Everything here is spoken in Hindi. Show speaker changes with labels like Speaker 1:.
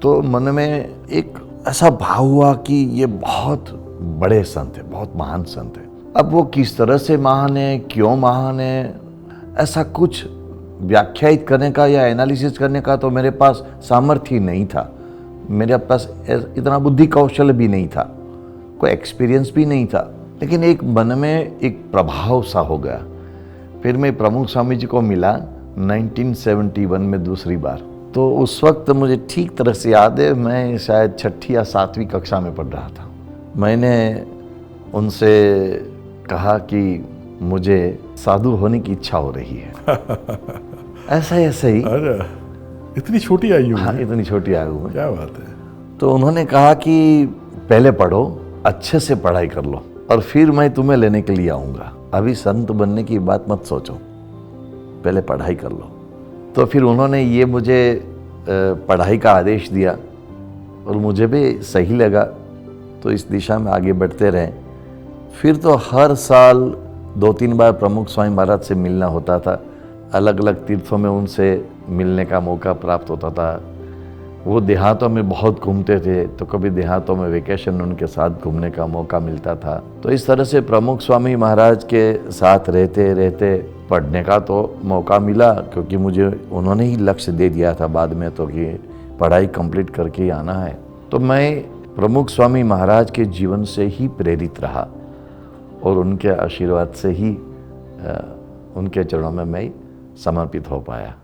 Speaker 1: तो मन में एक ऐसा भाव हुआ कि ये बहुत बड़े संत है, बहुत महान संत है। अब वो किस तरह से महान है, क्यों महान है, ऐसा कुछ व्याख्यायित करने का या एनालिसिस करने का तो मेरे पास सामर्थ्य नहीं था। मेरे पास इतना बुद्धि कौशल भी नहीं था, कोई एक्सपीरियंस भी नहीं था। लेकिन एक मन में एक प्रभाव सा हो गया। फिर मैं प्रमुख स्वामी जी को मिला 1971 में दूसरी बार। तो उस वक्त मुझे ठीक तरह से याद है, मैं शायद 6ठी या 7वीं कक्षा में पढ़ रहा था। मैंने उनसे कहा कि मुझे साधु होने की इच्छा हो रही है। ऐसा ही।
Speaker 2: अरे इतनी छोटी आयु में?
Speaker 1: हाँ, इतनी छोटी आयु में।
Speaker 2: क्या बात है।
Speaker 1: तो उन्होंने कहा कि पहले पढ़ो, अच्छे से पढ़ाई कर लो, और फिर मैं तुम्हें लेने के लिए आऊँगा। अभी संत बनने की बात मत सोचो, पहले पढ़ाई कर लो। तो फिर उन्होंने ये मुझे पढ़ाई का आदेश दिया और मुझे भी सही लगा, तो इस दिशा में आगे बढ़ते रहे। फिर तो हर साल 2-3 बार प्रमुख स्वामी महाराज से मिलना होता था। अलग अलग तीर्थों में उनसे मिलने का मौका प्राप्त होता था। वो देहातों में बहुत घूमते थे, तो कभी देहातों में वेकेशन उनके साथ घूमने का मौका मिलता था। तो इस तरह से प्रमुख स्वामी महाराज के साथ रहते रहते पढ़ने का तो मौका मिला, क्योंकि मुझे उन्होंने ही लक्ष्य दे दिया था बाद में तो कि पढ़ाई कंप्लीट करके ही आना है। तो मैं प्रमुख स्वामी महाराज के जीवन से ही प्रेरित रहा और उनके आशीर्वाद से ही उनके चरणों में मैं समर्पित हो पाया।